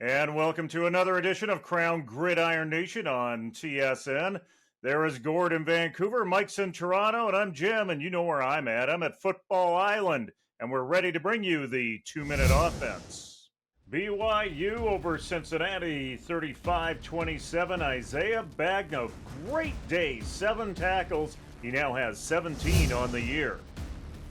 And welcome to another edition of Krown Gridiron Nation on TSN. There is Gord in Vancouver, Mike's in Toronto, and I'm Jim, and you know where I'm at. I'm at Football Island, and we're ready to bring you the 2-minute offense. BYU over Cincinnati, 35-27. Isaiah Bagno, great day, 7 tackles. He now has 17 on the year.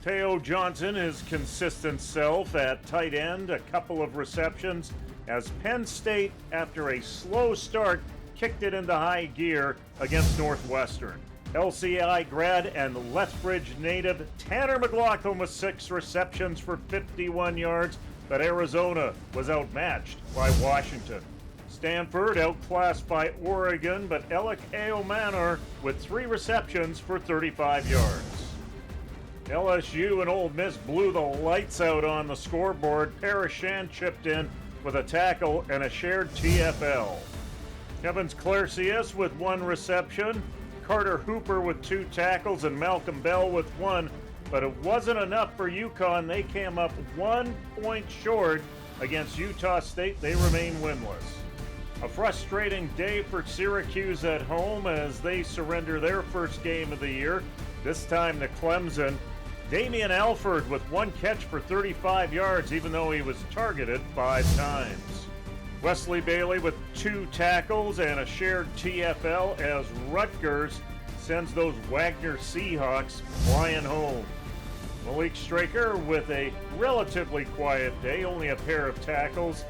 Teo Johnson, his consistent self at tight end, a couple of receptions, as Penn State, after a slow start, kicked it into high gear against Northwestern. LCI grad and Lethbridge native Tanner McLaughlin with 6 receptions for 51 yards, but Arizona was outmatched by Washington. Stanford outclassed by Oregon, but Alec Aomanor with 3 receptions for 35 yards. LSU and Ole Miss blew the lights out on the scoreboard. Parashan chipped in with a tackle and a shared TFL. Evans Clarcius with 1 reception, Carter Hooper with 2 tackles, and Malcolm Bell with 1. But it wasn't enough for UConn. They came up 1 point short against Utah State. They remain winless. A frustrating day for Syracuse at home as they surrender their first game of the year, this time to Clemson. Damian Alford with 1 catch for 35 yards, even though he was targeted 5 times. Wesley Bailey with 2 tackles and a shared TFL as Rutgers sends those Wagner Seahawks flying home. Malik Straker with a relatively quiet day, only a pair of tackles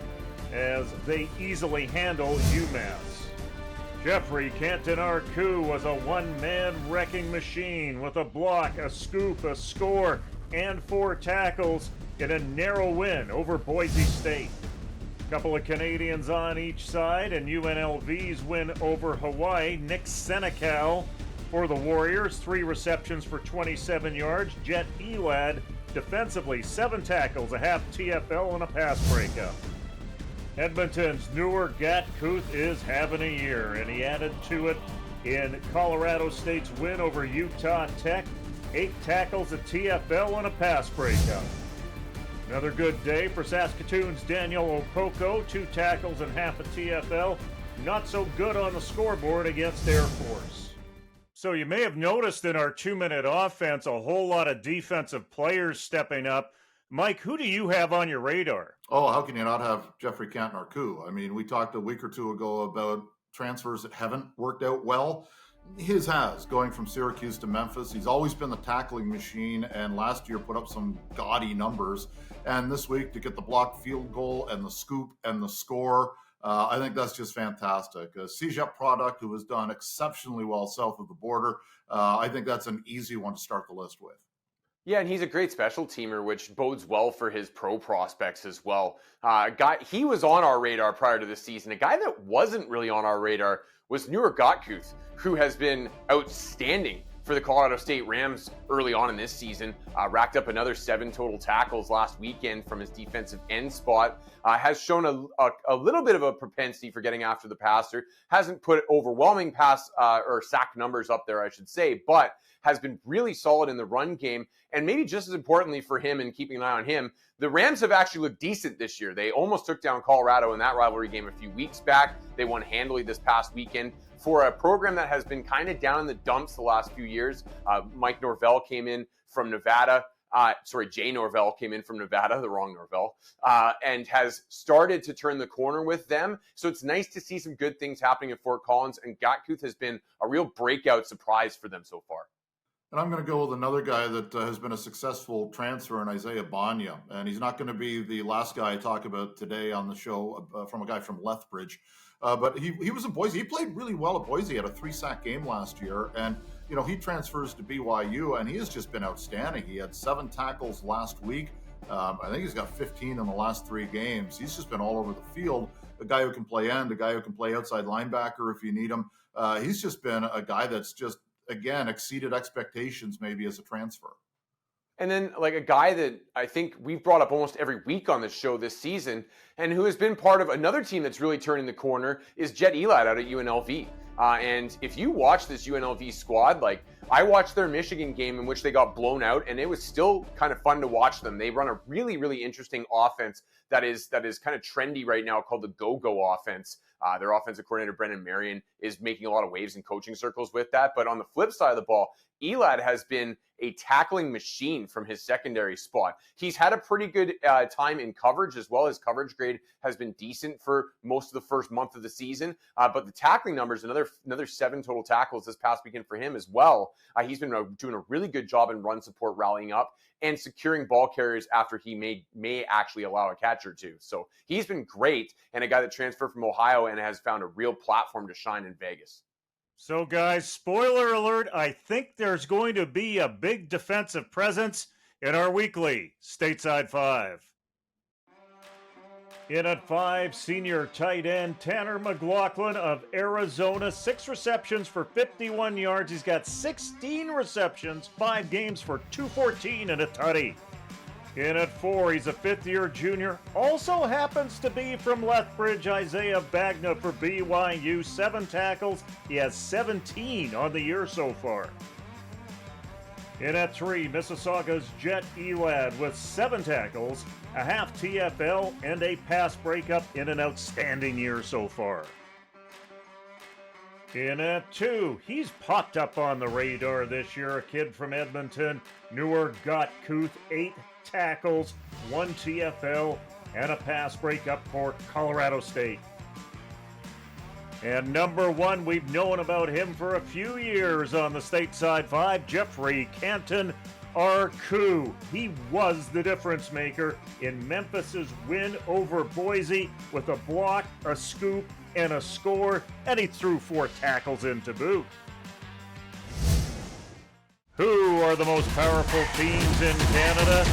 as they easily handle UMass. Jeffrey Canton-Arcou was a one-man wrecking machine with a block, a scoop, a score, and 4 tackles in a narrow win over Boise State. A couple of Canadians on each side, and UNLV's win over Hawaii. Nick Senecal for the Warriors, 3 receptions for 27 yards. Jet Elad defensively, 7 tackles, a half TFL, and a pass breakup. Edmonton's Noor Gatkuth is having a year, and he added to it in Colorado State's win over Utah Tech. 8 tackles, a TFL, and a pass breakup. Another good day for Saskatoon's Daniel Okoko, 2 tackles and half a TFL. Not so good on the scoreboard against Air Force. So you may have noticed in our 2-minute offense a whole lot of defensive players stepping up. Mike, who do you have on your radar? Oh, how can you not have Jeffrey Canton-Arcou? I mean, we talked a week or 2 ago about transfers that haven't worked out well. His has, going from Syracuse to Memphis. He's always been the tackling machine, and last year put up some gaudy numbers. And this week to get the blocked field goal and the scoop and the score, I think that's just fantastic. A CEGEP product who has done exceptionally well south of the border. I think that's an easy one to start the list with. Yeah, and he's a great special teamer, which bodes well for his pro prospects as well. He was on our radar prior to this season. A guy that wasn't really on our radar was Noor Gatkuth, who has been outstanding for the Colorado State Rams early on in this season. Racked up another 7 total tackles last weekend from his defensive end spot. Has shown a little bit of a propensity for getting after the passer. Hasn't put overwhelming pass or sack numbers up there, I should say, but has been really solid in the run game. And maybe just as importantly for him and keeping an eye on him, the Rams have actually looked decent this year. They almost took down Colorado in that rivalry game a few weeks back. They won handily this past weekend. For a program that has been kind of down in the dumps the last few years, Mike Norvell came in from Nevada. Jay Norvell came in from Nevada, the wrong Norvell, and has started to turn the corner with them. So it's nice to see some good things happening at Fort Collins, and Gatkuth has been a real breakout surprise for them so far. And I'm going to go with another guy that has been a successful transfer in Isaiah Banya. And he's not going to be the last guy I talk about today on the show from a guy from Lethbridge. But he was in Boise. He played really well at Boise. He had a 3-sack game last year. And, you know, he transfers to BYU, and he has just been outstanding. He had 7 tackles last week. I think he's got 15 in the last 3 games. He's just been all over the field. A guy who can play end, a guy who can play outside linebacker if you need him. He's just been a guy that's just, again, exceeded expectations maybe as a transfer. And then like a guy that I think we've brought up almost every week on this show this season, and who has been part of another team that's really turning the corner is Jet Elad out at UNLV. And if you watch this UNLV squad, like I watched their Michigan game in which they got blown out, and it was still kind of fun to watch them. They run a really, really interesting offense that is kind of trendy right now called the Go-Go offense. Their offensive coordinator, Brendan Marion, is making a lot of waves in coaching circles with that. But on the flip side of the ball, Elad has been a tackling machine from his secondary spot. He's had a pretty good time in coverage as well. His coverage grade has been decent for most of the first month of the season. But the tackling numbers, another 7 total tackles this past weekend for him as well. He's been doing a really good job in run support, rallying up and securing ball carriers after he may actually allow a catch or two. So he's been great, and a guy that transferred from Ohio and has found a real platform to shine in Vegas. So, guys, spoiler alert, I think there's going to be a big defensive presence in our weekly Stateside 5. In at 5, senior tight end Tanner McLaughlin of Arizona, 6 receptions for 51 yards. He's got 16 receptions, 5 games for 214 and a tutty. In at 4, he's a 5th-year junior. Also happens to be from Lethbridge, Isaiah Bagna for BYU. 7 tackles. He has 17 on the year so far. In at 3, Mississauga's Jet Elad with 7 tackles, a half TFL, and a pass breakup in an outstanding year so far. In at 2, he's popped up on the radar this year. A kid from Edmonton, Newer Gotkuth, 8 tackles, 1 TFL, and a pass breakup for Colorado State. And number 1, we've known about him for a few years on the Stateside 5, Jeffrey Canton Arku. He was the difference maker in Memphis's win over Boise with a block, a scoop, and a score, and he threw 4 tackles in to boot. Who are the most powerful teams in Canada?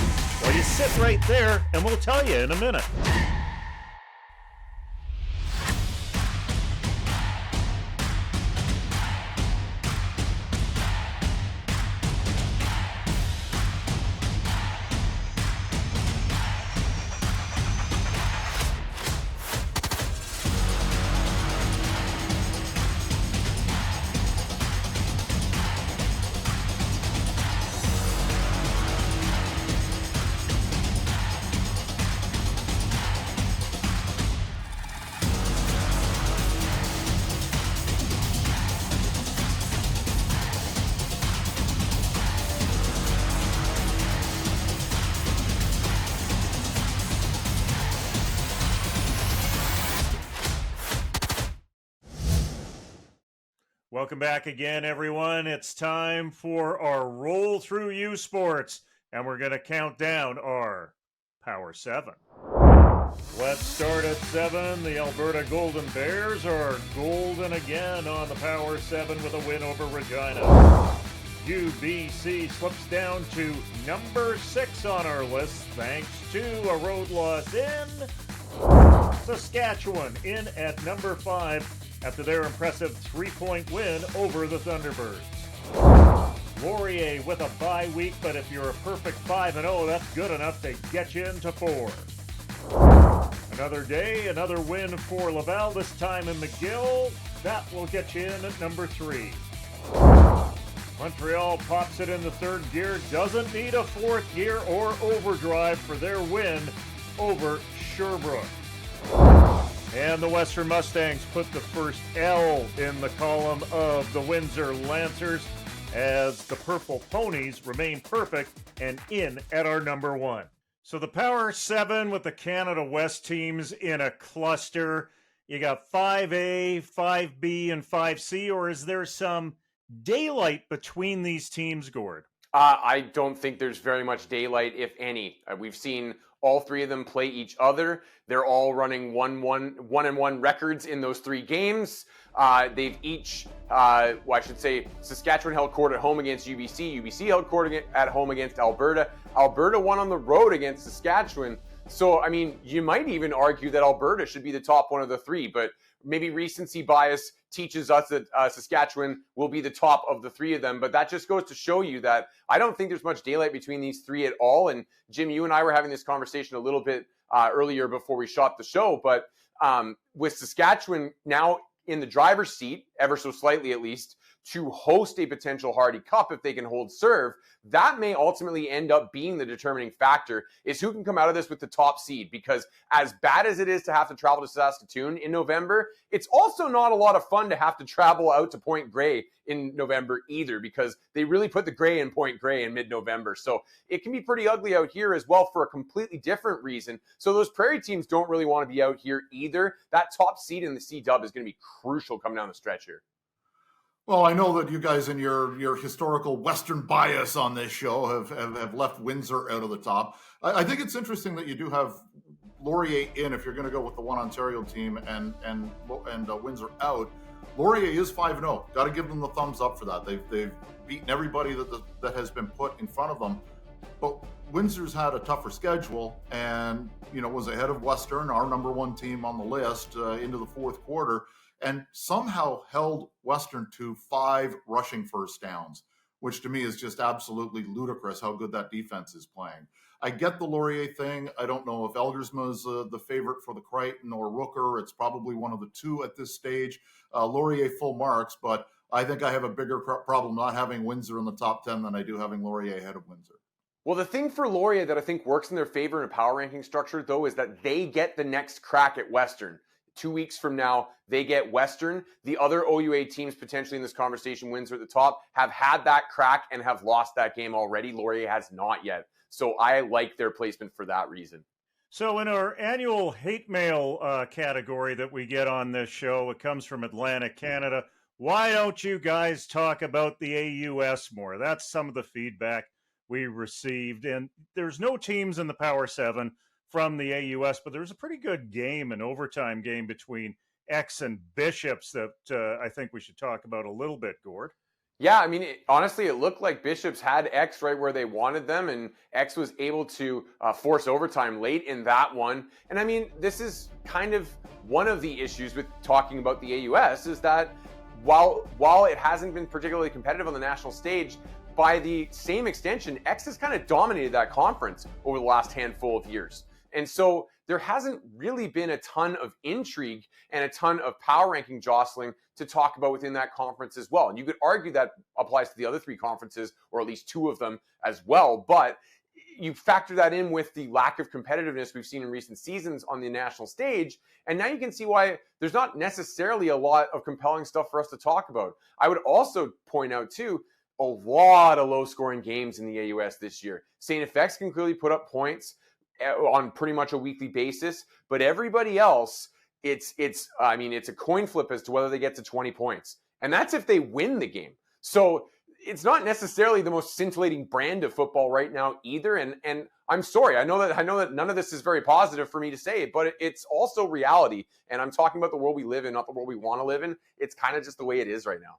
Well, you sit right there, and we'll tell you in a minute. Welcome back again, everyone. It's time for our Roll Through U Sports, and we're going to count down our Power 7. Let's start at 7. The Alberta Golden Bears are golden again on the Power 7 with a win over Regina. UBC slips down to number 6 on our list thanks to a road loss in Saskatchewan in at number 5 after their impressive 3-point win over the Thunderbirds. Laurier with a bye week, but if you're a perfect 5-0, that's good enough to get you into 4. Another day, another win for Laval, this time in McGill. That will get you in at number 3. Montreal pops it in the 3rd gear, doesn't need a 4th gear or overdrive for their win over Sherbrooke. And the Western Mustangs put the first L in the column of the Windsor Lancers as the Purple Ponies remain perfect and in at our number 1. So the Power 7 with the Canada West teams in a cluster. You got 5A, 5B, and 5C, or is there some daylight between these teams, Gord? I don't think there's very much daylight, if any. We've seen all 3 of them play each other. They're all running 1-1 records in those 3 games. They've each, I should say, Saskatchewan held court at home against UBC. UBC held court at home against Alberta. Alberta won on the road against Saskatchewan. So, I mean, you might even argue that Alberta should be the top one of the 3, but maybe recency bias teaches us that Saskatchewan will be the top of the three of them. But that just goes to show you that I don't think there's much daylight between these three at all. And Jim, you and I were having this conversation a little bit earlier before we shot the show. But with Saskatchewan now in the driver's seat, ever so slightly at least, to host a potential Hardy Cup if they can hold serve, that may ultimately end up being the determining factor, is who can come out of this with the top seed. Because as bad as it is to have to travel to Saskatoon in November, it's also not a lot of fun to have to travel out to Point Grey in November either, because they really put the Grey in Point Grey in mid-November. So it can be pretty ugly out here as well for a completely different reason. So those Prairie teams don't really want to be out here either. That top seed in the C-Dub is going to be crucial coming down the stretch here. Well, I know that you guys in your historical Western bias on this show have left Windsor out of the top. I think it's interesting that you do have Laurier in if you're going to go with the one Ontario team and Windsor out. Laurier is 5-0. Got to give them the thumbs up for that. They've beaten everybody that has been put in front of them. But Windsor's had a tougher schedule and was ahead of Western, our number one team on the list, into the fourth quarter. And somehow held Western to 5 rushing first downs, which to me is just absolutely ludicrous how good that defense is playing. I get the Laurier thing. I don't know if Eldersma is the favorite for the Crichton or Rooker. It's probably one of the two at this stage. Laurier full marks, but I think I have a bigger problem not having Windsor in the top 10 than I do having Laurier ahead of Windsor. Well, the thing for Laurier that I think works in their favor in a power ranking structure, though, is that they get the next crack at Western. 2 weeks from now, they get Western. The other OUA teams potentially in this conversation, Windsor at the top, have had that crack and have lost that game already. Laurier has not yet. So I like their placement for that reason. So in our annual hate mail category that we get on this show, it comes from Atlantic Canada. Why don't you guys talk about the AUS more? That's some of the feedback we received. And there's no teams in the Power 7 from the AUS, but there's a pretty good game, an overtime game between X and Bishops that I think we should talk about a little bit, Gord. Yeah, I mean, honestly, it looked like Bishops had X right where they wanted them, and X was able to force overtime late in that one. And I mean, this is kind of one of the issues with talking about the AUS is that while it hasn't been particularly competitive on the national stage, by the same extension, X has kind of dominated that conference over the last handful of years. And so there hasn't really been a ton of intrigue and a ton of power ranking jostling to talk about within that conference as well. And you could argue that applies to the other three conferences, or at least two of them as well. But you factor that in with the lack of competitiveness we've seen in recent seasons on the national stage. And now you can see why there's not necessarily a lot of compelling stuff for us to talk about. I would also point out, too, a lot of low-scoring games in the AUS this year. St. FX can clearly put up points on pretty much a weekly basis, but everybody else, it's a coin flip as to whether they get to 20 points. And that's if they win the game. So it's not necessarily the most scintillating brand of football right now either. And I'm sorry, I know that none of this is very positive for me to say, but it's also reality. And I'm talking about the world we live in, not the world we want to live in. It's kind of just the way it is right now.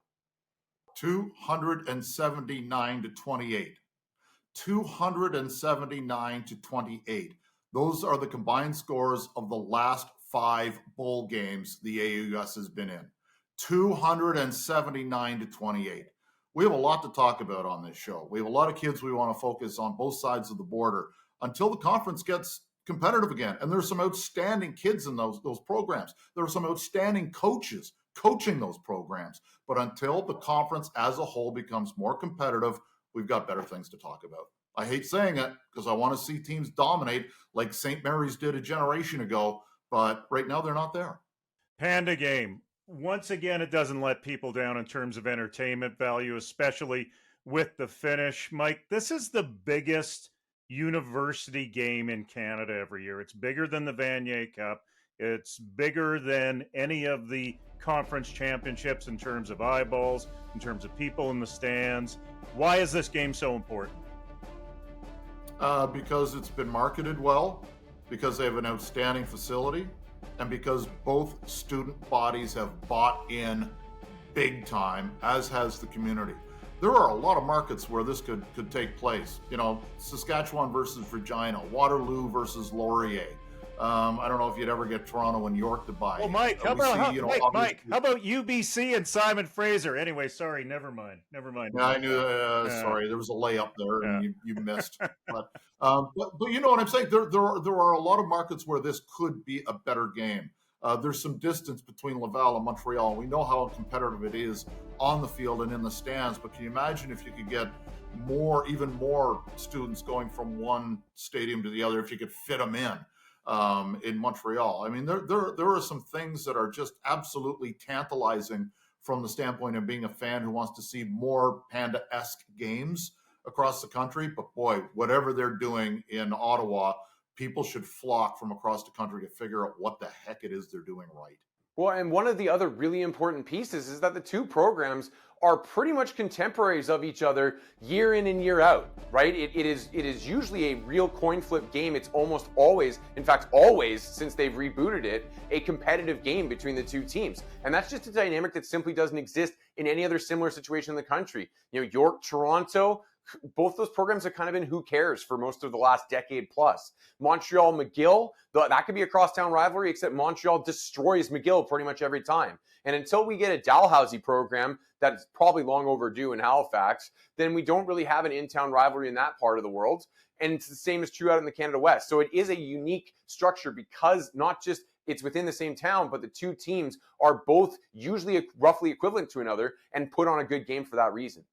279 to 28. 279 to 28. Those are the combined scores of the last 5 bowl games the AUS has been in. 279 to 28. We have a lot to talk about on this show. We have a lot of kids we want to focus on both sides of the border until the conference gets competitive again. And there's some outstanding kids in those programs. There are some outstanding coaches coaching those programs. But until the conference as a whole becomes more competitive, we've got better things to talk about. I hate saying it because I want to see teams dominate like St. Mary's did a generation ago, but right now they're not there. Panda game. Once again, it doesn't let people down in terms of entertainment value, especially with the finish. Mike, this is the biggest university game in Canada every year. It's bigger than the Vanier Cup. It's bigger than any of the conference championships in terms of eyeballs, in terms of people in the stands. Why is this game so important? Because it's been marketed well, because they have an outstanding facility, and because both student bodies have bought in big time, as has the community. There are a lot of markets where this could take place. Saskatchewan versus Regina, Waterloo versus Laurier. I don't know if you'd ever get Toronto and York to buy. Well, Mike, how about UBC and Simon Fraser? Anyway, sorry, never mind. Yeah, I knew. Sorry, there was a layup there, and you missed. But you know what I'm saying. There are a lot of markets where this could be a better game. There's some distance between Laval and Montreal. We know how competitive it is on the field and in the stands. But can you imagine if you could get even more students going from one stadium to the other, if you could fit them in Montreal? I mean, there are some things that are just absolutely tantalizing from the standpoint of being a fan who wants to see more Panda-esque games across the country. But boy, whatever they're doing in Ottawa, people should flock from across the country to figure out what the heck it is they're doing right. Well, and one of the other really important pieces is that the two programs are pretty much contemporaries of each other year in and year out, right? It is usually a real coin flip game. It's almost always, in fact, always since they've rebooted it, a competitive game between the two teams. And that's just a dynamic that simply doesn't exist in any other similar situation in the country. You know, York, Toronto, both those programs have kind of been who cares for most of the last decade plus. Montreal, McGill, that could be a crosstown rivalry, except Montreal destroys McGill pretty much every time. And until we get a Dalhousie program that's probably long overdue in Halifax, then we don't really have an in-town rivalry in that part of the world. And it's the same is true out in the Canada West. So it is a unique structure because not just it's within the same town, but the two teams are both usually roughly equivalent to another and put on a good game for that reason.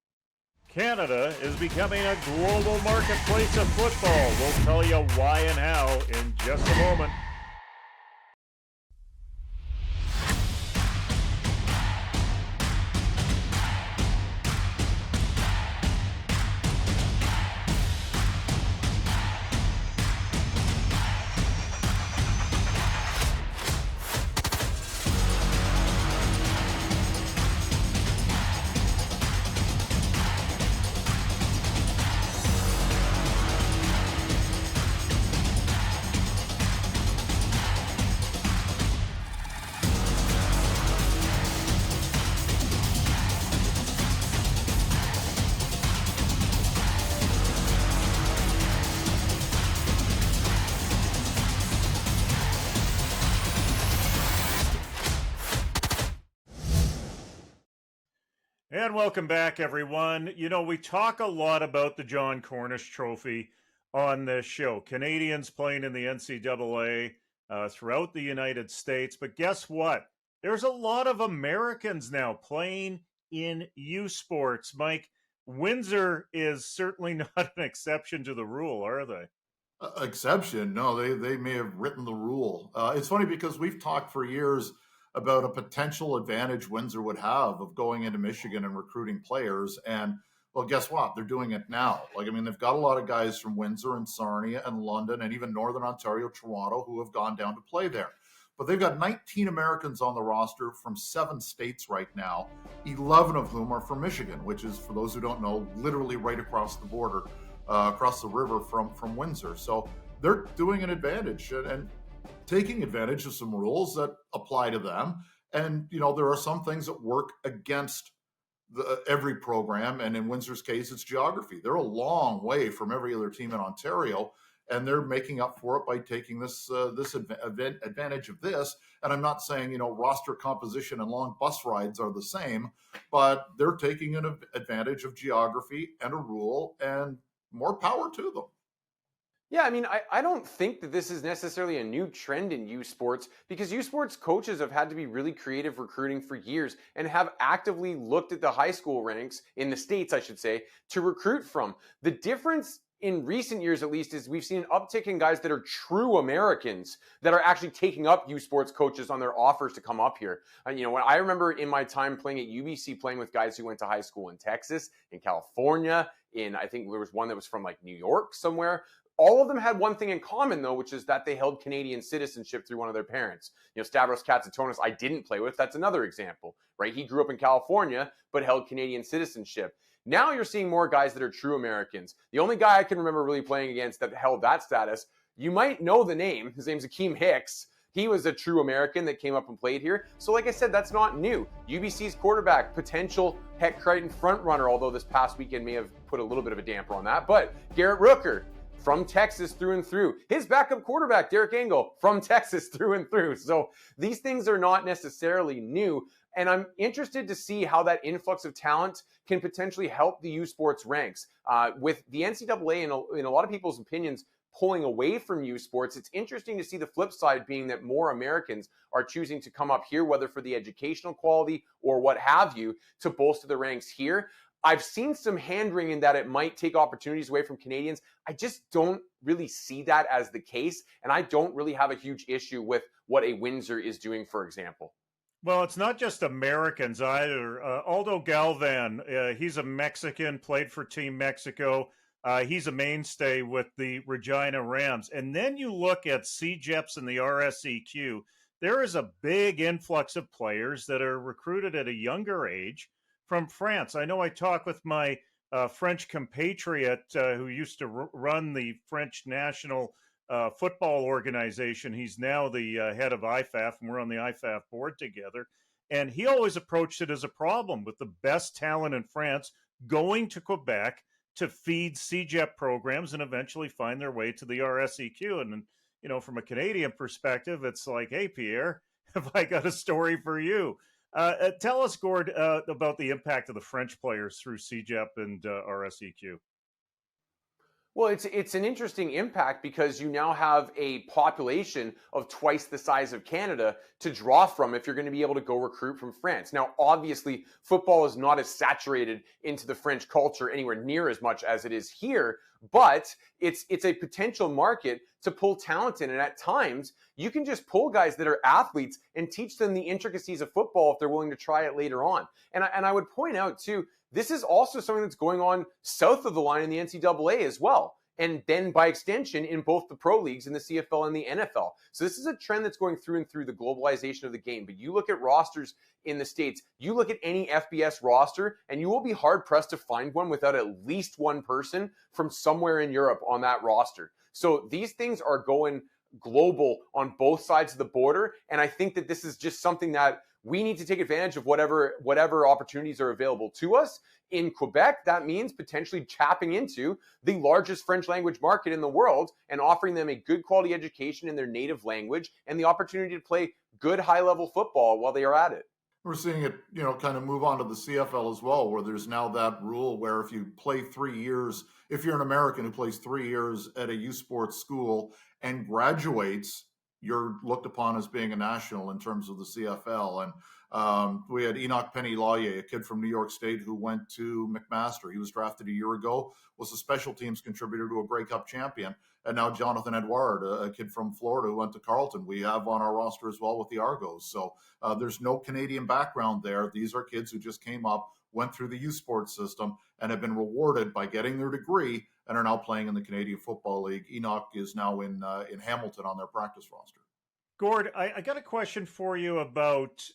Canada is becoming a global marketplace of football. We'll tell you why and how in just a moment. And welcome back, everyone. You know, we talk a lot about the John Cornish Trophy on this show. Canadians playing in the NCAA throughout the United States. But guess what? There's a lot of Americans now playing in U Sports. Mike, Windsor is certainly not an exception to the rule, are they? Exception? No, they may have written the rule. It's funny because we've talked for years about a potential advantage Windsor would have of going into Michigan and recruiting players. And well, guess what? They're doing it now. Like, I mean, they've got a lot of guys from Windsor and Sarnia and London and even Northern Ontario, Toronto, who have gone down to play there. But they've got 19 Americans on the roster from 7 states right now, 11 of whom are from Michigan, which is, for those who don't know, literally right across the border, across the river from Windsor. So they're doing an advantage and taking advantage of some rules that apply to them. And, you know, there are some things that work against every program. And in Windsor's case, it's geography. They're a long way from every other team in Ontario, and they're making up for it by taking this advantage of this. And I'm not saying, you know, roster composition and long bus rides are the same, but they're taking an advantage of geography and a rule, and more power to them. Yeah, I mean, I don't think that this is necessarily a new trend in U Sports because U Sports coaches have had to be really creative recruiting for years and have actively looked at the high school ranks, in the States, I should say, to recruit from. The difference in recent years, at least, is we've seen an uptick in guys that are true Americans that are actually taking up U Sports coaches on their offers to come up here. You know, when I remember in my time playing at UBC, playing with guys who went to high school in Texas, in California, I think there was one that was from like New York somewhere. All of them had one thing in common, though, which is that they held Canadian citizenship through one of their parents. You know, Stavros Katsatonis, I didn't play with. That's another example, right? He grew up in California, but held Canadian citizenship. Now you're seeing more guys that are true Americans. The only guy I can remember really playing against that held that status, you might know the name. His name's Akeem Hicks. He was a true American that came up and played here. So like I said, that's not new. UBC's quarterback, potential Heck Crichton front runner, although this past weekend may have put a little bit of a damper on that. But Garrett Rooker, from Texas through and through. His backup quarterback, Derek Engel, from Texas through and through. So these things are not necessarily new. And I'm interested to see how that influx of talent can potentially help the U Sports ranks. With the NCAA, in a lot of people's opinions, pulling away from U Sports, it's interesting to see the flip side being that more Americans are choosing to come up here, whether for the educational quality or what have you, to bolster the ranks here. I've seen some hand-wringing that it might take opportunities away from Canadians. I just don't really see that as the case, and I don't really have a huge issue with what a Windsor is doing, for example. Well, it's not just Americans either. Aldo Galvan, he's a Mexican, played for Team Mexico. He's a mainstay with the Regina Rams. And then you look at CJEPs and the RSEQ. There is a big influx of players that are recruited at a younger age from France. I know I talked with my French compatriot who used to run the French national football organization. He's now the head of IFAF, and we're on the IFAF board together. And he always approached it as a problem with the best talent in France going to Quebec to feed CJEP programs and eventually find their way to the RSEQ. And, you know, from a Canadian perspective, it's like, hey, Pierre, have I got a story for you? Tell us, Gord, about the impact of the French players through CJEP and RSEQ. Well, it's an interesting impact because you now have a population of twice the size of Canada to draw from if you're going to be able to go recruit from France. Now, obviously, football is not as saturated into the French culture anywhere near as much as it is here, but it's a potential market to pull talent in. And at times, you can just pull guys that are athletes and teach them the intricacies of football if they're willing to try it later on. And I would point out, too, this is also something that's going on south of the line in the NCAA as well. And then by extension in both the pro leagues in the CFL and the NFL. So this is a trend that's going through and through the globalization of the game. But you look at rosters in the States, you look at any FBS roster, and you will be hard pressed to find one without at least one person from somewhere in Europe on that roster. So these things are going global on both sides of the border. And I think that this is just something that we need to take advantage of whatever opportunities are available to us. In Quebec, that means potentially tapping into the largest French language market in the world and offering them a good quality education in their native language and the opportunity to play good high-level football while they are at it. We're seeing it, kind of move on to the CFL as well, where there's now that rule where if you play 3 years, if you're an American who plays 3 years at a U Sports school and graduates, you're looked upon as being a national in terms of the CFL. And we had Enoch Penny-Lawyer, a kid from New York State who went to McMaster. He was drafted a year ago, was a special teams contributor to a Grey Cup champion. And now Jonathan Edouard, a kid from Florida who went to Carleton, we have on our roster as well with the Argos. So there's no Canadian background there. These are kids who just came up, went through the U Sports system, and have been rewarded by getting their degree and are now playing in the Canadian Football League. Enoch is now in Hamilton on their practice roster. Gord, I got a question for you about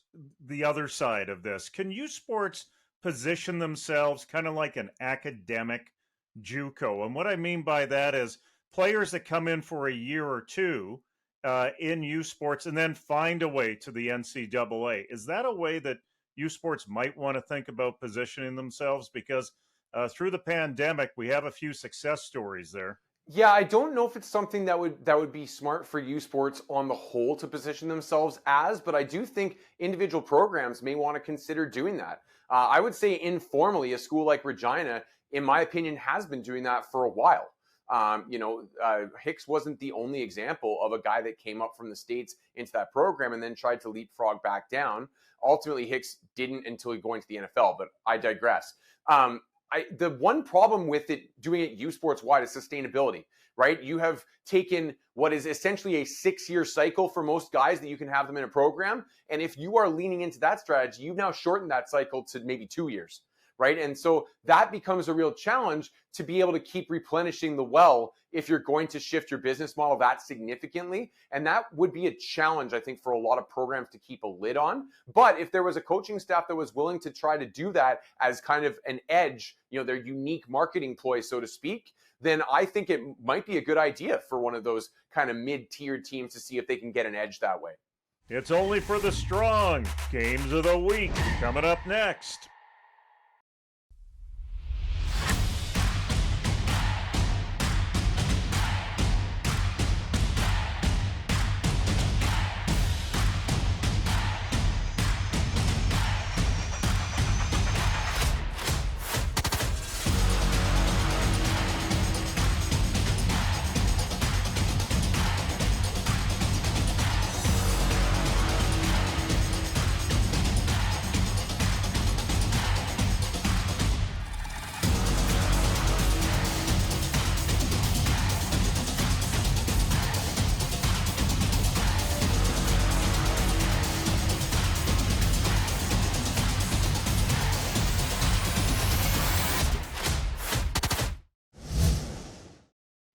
the other side of this. Can U Sports position themselves kind of like an academic JUCO? And what I mean by that is players that come in for a year or two in U Sports and then find a way to the NCAA. Is that a way that U Sports might want to think about positioning themselves? Because through the pandemic, we have a few success stories there. Yeah, I don't know if it's something that would be smart for U Sports on the whole to position themselves as, but I do think individual programs may want to consider doing that. I would say informally, a school like Regina, in my opinion, has been doing that for a while. Hicks wasn't the only example of a guy that came up from the States into that program and then tried to leapfrog back down. Ultimately, Hicks didn't until he going to the NFL, but I digress. The one problem with it doing it U Sports wide is sustainability, right? You have taken what is essentially a 6-year cycle for most guys that you can have them in a program. And if you are leaning into that strategy, you've now shortened that cycle to maybe 2 years, right? And so that becomes a real challenge to be able to keep replenishing the well if you're going to shift your business model that significantly. And that would be a challenge, I think, for a lot of programs to keep a lid on. But if there was a coaching staff that was willing to try to do that as kind of an edge, their unique marketing ploy, so to speak, then I think it might be a good idea for one of those kind of mid-tiered teams to see if they can get an edge that way. It's only for the strong. Games of the week coming up next.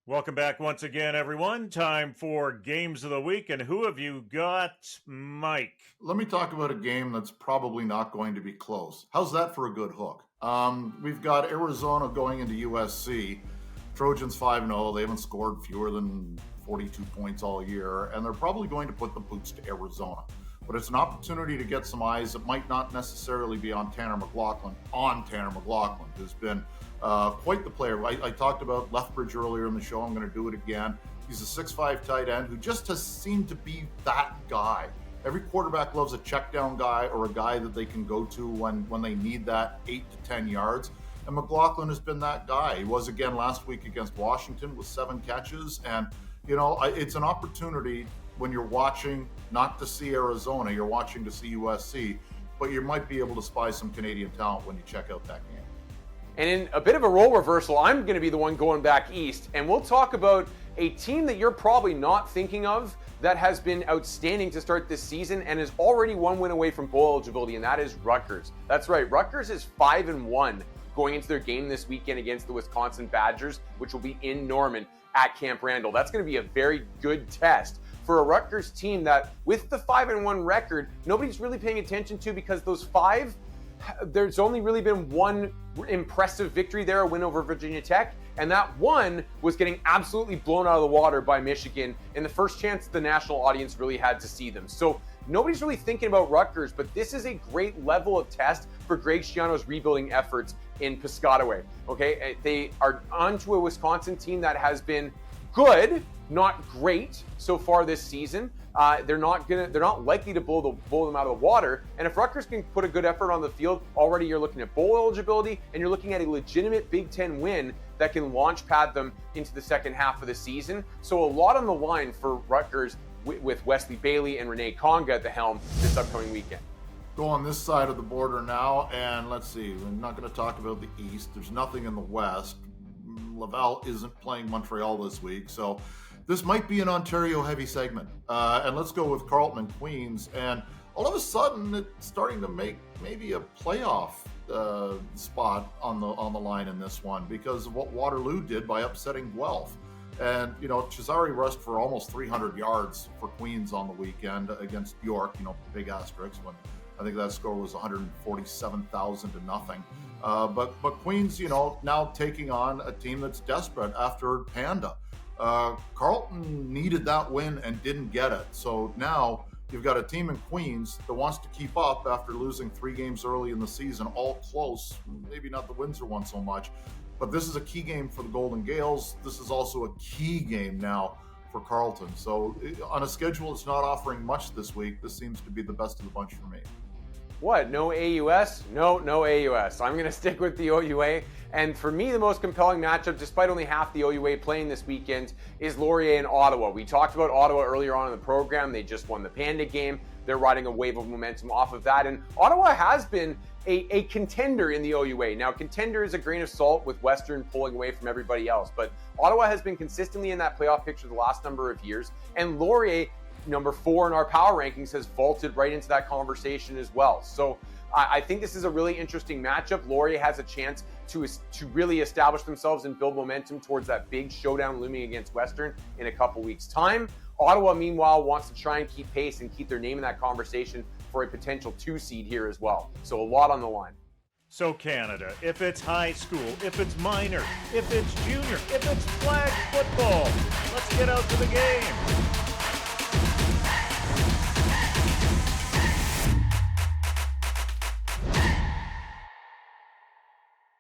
Welcome back once again, everyone. Time for Games of the Week. And who have you got, Mike? Let me talk about a game that's probably not going to be close. How's that for a good hook? We've got Arizona going into USC. Trojans 5-0. They haven't scored fewer than 42 points all year, and they're probably going to put the boots to Arizona. But it's an opportunity to get some eyes that might not necessarily be on Tanner McLaughlin, who's been quite the player. I talked about Lethbridge earlier in the show. I'm going to do it again. He's a 6'5" tight end who just has seemed to be that guy. Every quarterback loves a check down guy or a guy that they can go to when they need that 8 to 10 yards. And McLaughlin has been that guy. He was again last week against Washington with 7 catches. And, it's an opportunity when you're watching not to see Arizona, you're watching to see USC, but you might be able to spy some Canadian talent when you check out that game. And in a bit of a role reversal, I'm going to be the one going back east, and we'll talk about a team that you're probably not thinking of that has been outstanding to start this season and is already 1 win away from bowl eligibility, and that is Rutgers. That's right, Rutgers is 5-1 going into their game this weekend against the Wisconsin Badgers, which will be in Norman at Camp Randall. That's going to be a very good test for a Rutgers team that, with the 5-1 record, nobody's really paying attention to because those 5, there's only really been one impressive victory there, a win over Virginia Tech, and that one was getting absolutely blown out of the water by Michigan in the first chance the national audience really had to see them. So nobody's really thinking about Rutgers, but this is a great level of test for Greg Schiano's rebuilding efforts in Piscataway. Okay, they are onto a Wisconsin team that has been good, not great so far this season. They're not likely to blow them out of the water. And if Rutgers can put a good effort on the field, already you're looking at bowl eligibility, and you're looking at a legitimate Big Ten win that can launch pad them into the second half of the season. So a lot on the line for Rutgers with Wesley Bailey and Renee Conga at the helm this upcoming weekend. Go on this side of the border now, and let's see. We're not going to talk about the East. There's nothing in the West. Laval isn't playing Montreal this week, so this might be an Ontario heavy segment. And let's go with Carleton and Queens. And all of a sudden, it's starting to make maybe a playoff spot on the line in this one because of what Waterloo did by upsetting Guelph. And, Cesare rushed for almost 300 yards for Queens on the weekend against York, big asterisk when I think that score was 147,000 to nothing. But Queens, now taking on a team that's desperate after Panda. Carleton needed that win and didn't get it. So now you've got a team in Queens that wants to keep up after losing 3 games early in the season, all close. Maybe not the Windsor one so much. But this is a key game for the Golden Gales. This is also a key game now for Carleton. So on a schedule that's not offering much this week, this seems to be the best of the bunch for me. What? No AUS? No AUS. I'm going to stick with the OUA. And for me, the most compelling matchup, despite only half the OUA playing this weekend, is Laurier and Ottawa. We talked about Ottawa earlier on in the program. They just won the Panda game. They're riding a wave of momentum off of that. And Ottawa has been a contender in the OUA. Now, contender is a grain of salt with Western pulling away from everybody else. But Ottawa has been consistently in that playoff picture the last number of years. And Laurier, number 4 in our power rankings, has vaulted right into that conversation as well. So I think this is a really interesting matchup. Laurier has a chance to really establish themselves and build momentum towards that big showdown looming against Western in a couple weeks' time. Ottawa, meanwhile, wants to try and keep pace and keep their name in that conversation for a potential 2 seed here as well. So a lot on the line. So Canada, if it's high school, if it's minor, if it's junior, if it's flag football, let's get out to the game.